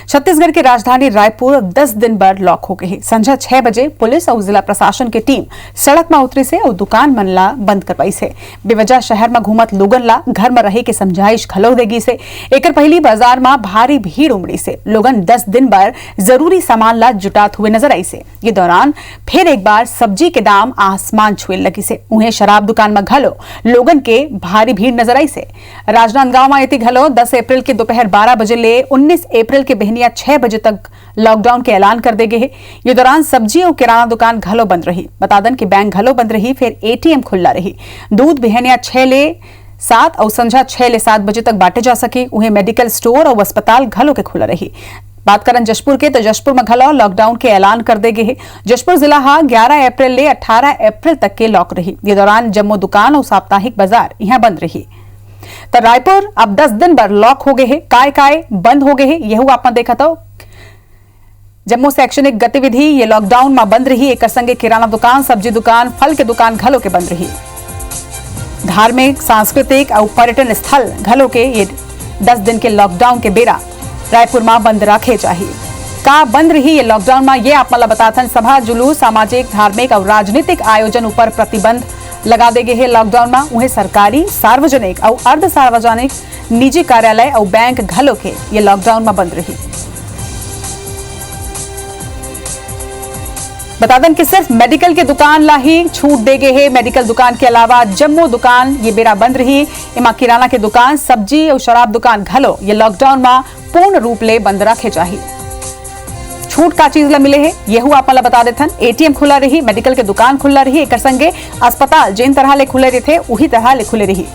छत्तीसगढ़ की राजधानी रायपुर 10 दिन बाद लॉक हो गई है। संझा 6 बजे पुलिस और जिला प्रशासन की टीम सड़क में उतरी से और दुकान मन ला बंद करवाई से। बेवजह शहर में घूमत लोगन ला घर में रहे के समझाइश खलो देगी से। एकर पहली बाजार में भारी भीड़ उमड़ी से लोगन 10 दिन बाद जरूरी सामान ला जुटात हुए नजर आई से। ये दौरान फिर एक बार सब्जी के दाम आसमान छुए लगी से। उन्हें शराब दुकान में घलो लोगन के भारी भीड़ नजर आई से। राजनांदगांव में इति घलो 10 अप्रैल के दोपहर 12 बजे ले 19 अप्रैल के बहनिया 6 बजे तक लॉकडाउन के ऐलान कर दे गए है। ये दौरान सब्जी और किराना दुकान घलो बंद रही। बता दें कि बैंक घलो बंद रही, फिर एटीएम खुला रही। दूध बहनिया 6 ले 7 और संझा 6 ले 7 बजे तक बांटे जा सके। उन्हें मेडिकल स्टोर और अस्पताल घलो के खुला रही। बात करें जशपुर के तो जशपुर में घलो लॉकडाउन के ऐलान कर दे गए है। जशपुर जिला 11 अप्रैल ले 18 अप्रैल तक के लॉक रही। ये दौरान जम्मू दुकान और साप्ताहिक बाजार यहाँ बंद रही। तो रायपुर अब 10 दिन बाद लॉक हो गए है। काय बंद हो गए है यह आपने देखा तो जम्मू शैक्षणिक गतिविधि ये लॉकडाउन में बंद रही। एक संगे किराना दुकान, सब्जी दुकान, फल के दुकान घलो के बंद रही। धार्मिक, सांस्कृतिक और पर्यटन स्थल घलो के ये 10 दिन के लॉकडाउन के बेरा रायपुर में बंद रखे चाहिए। का बंद रही ये लॉकडाउन में ये आप मतलब बताथन। सभा, जुलूस, सामाजिक, धार्मिक और राजनीतिक आयोजन ऊपर प्रतिबंध लगा दे गए है। लॉकडाउन में उन्हें सरकारी, सार्वजनिक और अर्ध सार्वजनिक निजी कार्यालय और बैंक घलो के ये लॉकडाउन में बंद रही। बता दें कि सिर्फ मेडिकल के दुकान ला ही छूट दे गए है। मेडिकल दुकान के अलावा जम्मू दुकान ये बेरा बंद रही। इमा किराना के दुकान, सब्जी और शराब दुकान घलो ये लॉकडाउन में पूर्ण रूप ले बंद रखे चाहिए। छूट का चीज ला मिले है यह आप बता देथन। एटीएम खुला रही, मेडिकल के दुकान खुला रही। एक संगे अस्पताल जिन तरह ले खुले रहे थे उही तरह ले खुले रही।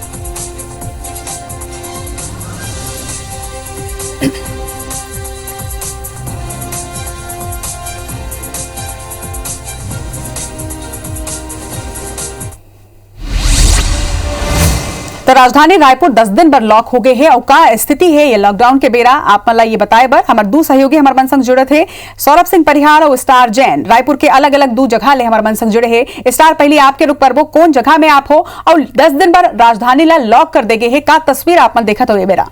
तो राजधानी रायपुर 10 दिन बाद लॉक हो गए है। और का स्थिति है ये लॉकडाउन के बेरा आप मला ये बताए बर हमारे दो सहयोगी हमारे मन संग जुड़े थे, सौरभ सिंह परिहार और स्टार जैन। रायपुर के अलग अलग दो जगह ले हमारे मन संग जुड़े है। स्टार पहले आपके रुक परबो कौन जगह में आप हो और 10 दिन बाद राजधानी ला लॉक कर दे गए है। का तस्वीर आप मन देखा तो ये बेरा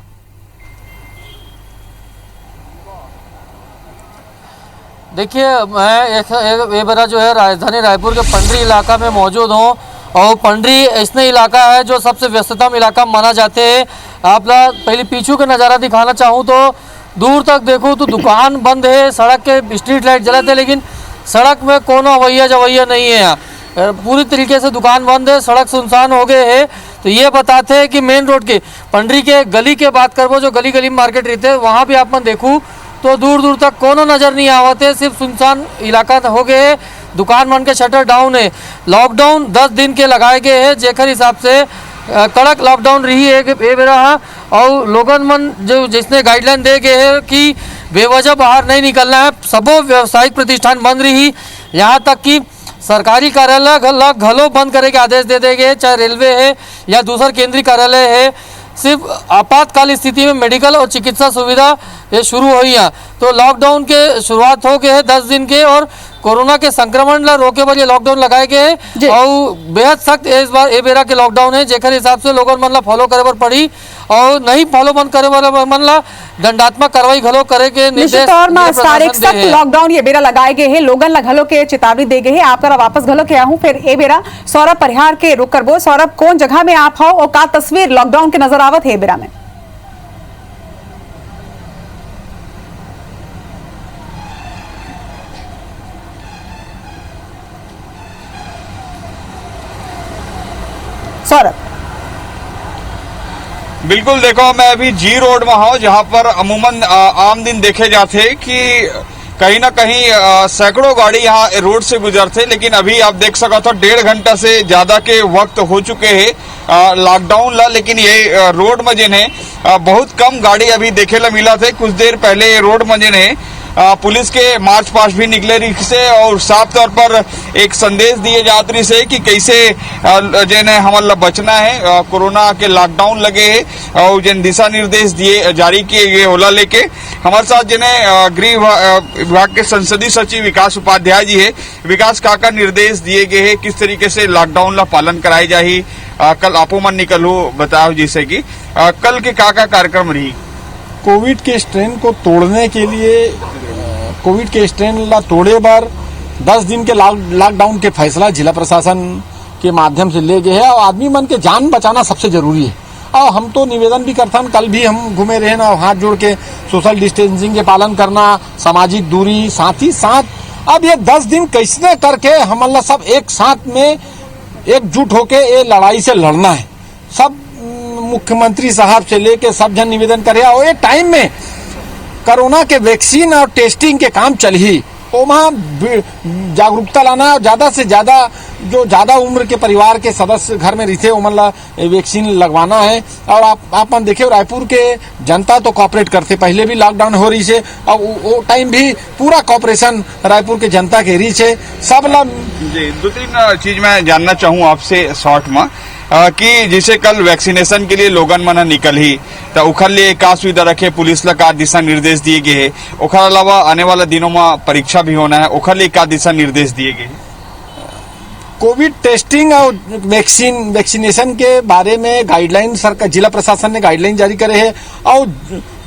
देखिए, मैं एक बेरा जो है राजधानी रायपुर के पंडरी इलाका में मौजूद हूँ। और पंडरी ऐसा इलाका है जो सबसे व्यस्ततम इलाका माना जाते हैं। आप पहले पीछू का नज़ारा दिखाना चाहूँ तो दूर तक देखूँ तो दुकान बंद है, सड़क के स्ट्रीट लाइट जलते, लेकिन सड़क में कोनो अवैया जवैया नहीं है। यहाँ पूरी तरीके से दुकान बंद है, सड़क सुनसान हो गए है। तो ये बताते हैं कि मेन रोड के पंडरी के गली के बात करबो, जो गली गली में मार्केट रहते हैं वहाँ भी आप देखूँ तो दूर दूर तक कोनो नज़र नहीं आवते, सिर्फ सुनसान इलाका हो गए है। दुकान मन के शटर डाउन है। लॉकडाउन 10 दिन के लगाए गए हैं, जेकर हिसाब से कड़क लॉकडाउन रही है ए बेरा। और लोगन मन जो जिसने गाइडलाइन दे गए है कि बेवजह बाहर नहीं निकलना है। सबो व्यावसायिक प्रतिष्ठान बंद रही, यहाँ तक कि सरकारी कार्यालय घलो बंद करे के आदेश दे गए, चाहे रेलवे है या दूसरा केंद्रीय कार्यालय है। सिर्फ आपातकाल स्थिति में मेडिकल और चिकित्सा सुविधा ये शुरू हुई है। तो लॉकडाउन के शुरुआत हो गए है 10 दिन के, और कोरोना के संक्रमण ला रोके बर ये लॉकडाउन लगाए गए हैं। और बेहद सख्त इस बार ए बेरा के लॉकडाउन है, जेकर हिसाब से लोगों मन ला फॉलो करे बर पड़ी। और नहीं फॉलो मन करे वाला मन ला दंडात्मक कार्रवाई घलो करे के निर्देश लॉकडाउन ये बेरा लगाए गए हैं। लोगन ला घलो के चेतावनी दे गए हैं। आप वापस घलो के आहूं फिर ए बेरा सौरभ परिहार के रुक करबो। सौरभ, कौन जगह में आप हो और का तस्वीर लॉकडाउन के नजर आवत है ए बेरा में? सौरभ, बिल्कुल, देखो मैं अभी जी रोड में हूँ, जहाँ पर अमूमन आम दिन देखे जाते कि कहीं ना कहीं सैकड़ों गाड़ी यहाँ रोड से गुजरते, लेकिन अभी आप देख सको तो 1.5 घंटा से ज्यादा के वक्त हो चुके हैं लॉकडाउन ला। लेकिन ये रोड में जिन्हें बहुत कम गाड़ी अभी देखे ला मिला थे। कुछ देर पहले रोड में जिन्हें पुलिस के मार्च पास्ट भी निकले रही से, और साफ तौर पर एक संदेश दिए जात रही से कि कैसे जिन्हें हमारा बचना है। कोरोना के लॉकडाउन लगे है और जिन दिशा निर्देश दिए जारी किए गए होला लेके हमारे साथ जिन्हें गृह विभाग के संसदीय सचिव विकास उपाध्याय जी है। विकास का निर्देश दिए गए है, किस तरीके से लॉकडाउन ला पालन कराई जाही। कल आपो मन निकल हो बताओ, जैसे कि कल के का कार्यक्रम रही। कोविड के स्ट्रेन को तोड़ने के लिए कोविड के स्ट्रेन ला तोड़े बार 10 दिन के लॉकडाउन के फैसला जिला प्रशासन के माध्यम से ले गए हैं और आदमी मन के जान बचाना सबसे जरूरी है। और हम तो निवेदन भी करता हूँ, कल भी हम घूमे रहे ना, हाथ जोड़ के सोशल डिस्टेंसिंग के पालन करना, सामाजिक दूरी, साथ ही साथ अब ये 10 दिन कैसे करके हम सब एक साथ में एकजुट होके ये लड़ाई से लड़ना है। सब मुख्यमंत्री साहब से लेके सब जन निवेदन करे और ये टाइम में कोरोना के वैक्सीन और टेस्टिंग के काम चल ही तो वहाँ जागरूकता लाना, ज्यादा से ज्यादा जो ज्यादा उम्र के परिवार के सदस्य घर में रहते उमन वैक्सीन लगवाना है। और आप देखे रायपुर के जनता तो कॉपरेट करते, पहले भी लॉकडाउन हो रही है और वो टाइम भी पूरा कॉपरेशन रायपुर के जनता के रही है सब जी। 2-3 चीज मैं जानना चाहूँ आपसे शॉर्ट में कि जैसे कल वैक्सीनेशन के लिए लोगन मन निकल ही तो उखर लिए का सुविधा रखे, पुलिस ला का दिशा निर्देश दिए गए है, उखर अलावा आने वाला दिनों में परीक्षा भी होना है, उखर लिए का दिशा निर्देश दिए गए? कोविड टेस्टिंग और वैक्सीनेशन के बारे में गाइडलाइन सरकार जिला प्रशासन ने गाइडलाइन जारी करे है और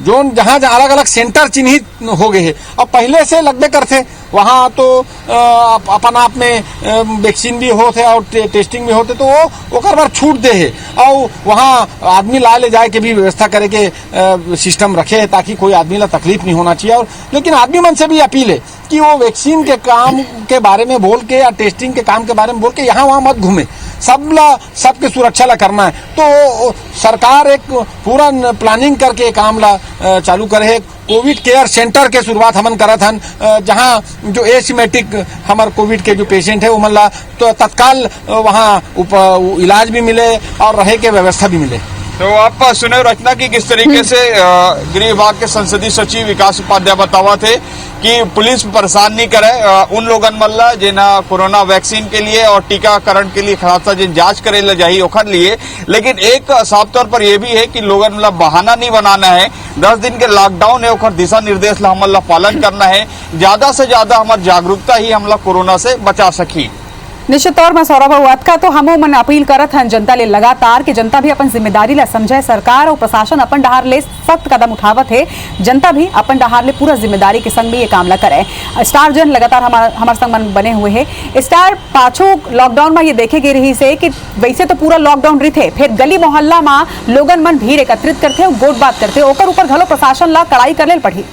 जोन जहाँ अलग अलग सेंटर चिन्हित हो गए हैं। अब पहले से लगभग करते वहाँ तो अपन आप में वैक्सीन भी होते और टेस्टिंग भी होते तो वो कर बार छूट दे है और वहाँ आदमी ले जाए के भी व्यवस्था करे के सिस्टम रखे है ताकि कोई आदमी ला तकलीफ नहीं होना चाहिए। और लेकिन आदमी मन से भी अपील है कि वो वैक्सीन के काम के बारे में बोल के या टेस्टिंग के काम के बारे में बोल के यहाँ वहाँ मत घूमे, सबके सुरक्षा ला करना है। तो सरकार एक पूरा प्लानिंग करके काम ला चालू करे है। कोविड केयर सेंटर के शुरुआत हमन करत हन जहाँ जो एसिमेटिक हमार कोविड के जो पेशेंट है उमन ला तो तत्काल वहाँ इलाज भी मिले और रहे के व्यवस्था भी मिले। तो आप सुने रचना की किस तरीके से गृह विभाग के संसदीय सचिव विकास उपाध्याय बतावा थे कि पुलिस परेशान नहीं करे उन लोगन मल्ला जिना कोरोना वैक्सीन के लिए और टीकाकरण के लिए खासा जिन जांच करे ला जाही ओखर लिए, लेकिन एक साफ तौर पर यह भी है कि लोगन मतलब बहाना नहीं बनाना है। 10 दिन के लॉकडाउन है ओखर दिशा निर्देश ला हमला पालन करना है, ज्यादा से ज्यादा हमार जागरूकता ही हमला कोरोना से बचा सकी। निश्चित तौर में सौरभ हुआत का तो हमो मन अपील करत हन जनता ले लगातार कि जनता भी अपन जिम्मेदारी ला समझे, सरकार और प्रशासन अपन डहार ले सख्त कदम उठावत है, जनता भी अपन डहार ले पूरा जिम्मेदारी के संग भी ये काम ला करे। स्टार जन लगातार हमारे संग मन बने हुए है। स्टार पाछो लॉकडाउन में ये देखे गए रही से कि वैसे तो पूरा लॉकडाउन रही थे, फिर गली मोहल्ला में लोगन मन भीड़ एकत्रित करते गोट बात करते ओकर ऊपर घलो प्रशासन ला कड़ाई करे पड़ी।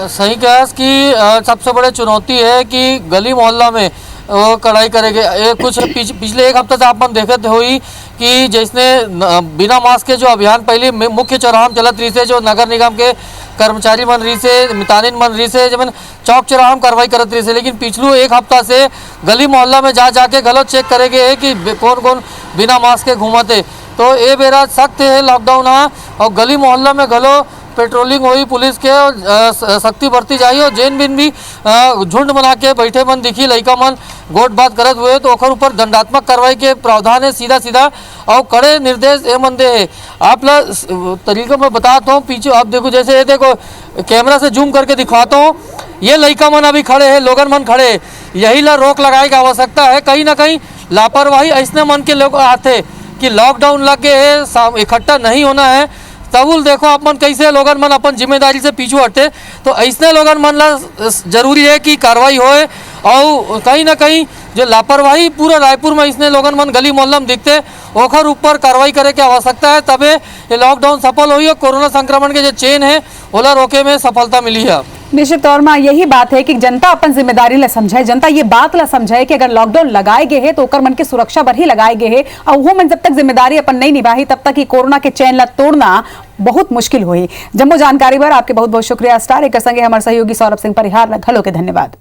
सही कहा कि सबसे बड़ी चुनौती है कि गली मोहल्ला में वो कड़ाई करेंगे। कुछ पिछले एक हफ्ते से आप देखते हुई कि जैसे बिना मास्क के जो अभियान पहले मुख्य चौराहा में चलत रही से, जो नगर निगम के कर्मचारी मन रही से, मितानिन मन रही से, जब चौक चौराहा में कार्रवाई करत रही से, लेकिन पिछलू एक हफ्ता से गली मोहल्ला में जाके गलत चेक करेंगे है कि कौन कौन बिना मास्क के घूमते। तो ये बेरा सख्त है लॉकडाउन और गली मोहल्ला में गलो पेट्रोलिंग हुई पुलिस के सख्ती बरती जाए और जैन बिन भी झुंड बना के बैठे मन दिखी लड़का मन गोट बात करत हुए तो ओखर ऊपर दंडात्मक कार्रवाई के प्रावधान है सीधा और कड़े निर्देश ए मन दे है। आप ला तरीका मैं बताता हूँ, पीछे आप देखो, जैसे ये देखो कैमरा से जूम करके दिखाता हूँ, ये लड़का मन अभी खड़े है, लोगन मन खड़े, यही ला रोक लगाए की आवश्यकता है। कहीं ना कहीं लापरवाही ऐसने मन के लोग आते कि लॉकडाउन लग गए है, इकट्ठा नहीं होना है, तबुल देखो आप मन कैसे लोगन मन अपन जिम्मेदारी से पीछू हटते। तो ऐसने लोगन मन ला जरूरी है कि कार्रवाई होए और कहीं ना कहीं जो लापरवाही पूरा रायपुर में इसने लोगन मन गली मोहल्ला में दिखते ओखर ऊपर कार्रवाई करे की आवश्यकता है, तबे ये लॉकडाउन सफल हुई और कोरोना संक्रमण के जो चेन है ओला रोके में सफलता मिली है। निश्चित तौर में यही बात है कि जनता अपन जिम्मेदारी ला समझे, जनता ये बात ला समझे कि अगर लॉकडाउन लगाए गए हैं तो ओकर मन के सुरक्षा पर ही लगाए गए हैं और वो मन जब तक जिम्मेदारी अपन नहीं निभाई तब तक ही कोरोना के चैन ला तोड़ना बहुत मुश्किल हुई। जम्मू जानकारी पर आपके बहुत बहुत शुक्रिया स्टार। एक संगे हमारे सहयोगी सौरभ सिंह परिहार घलो के धन्यवाद।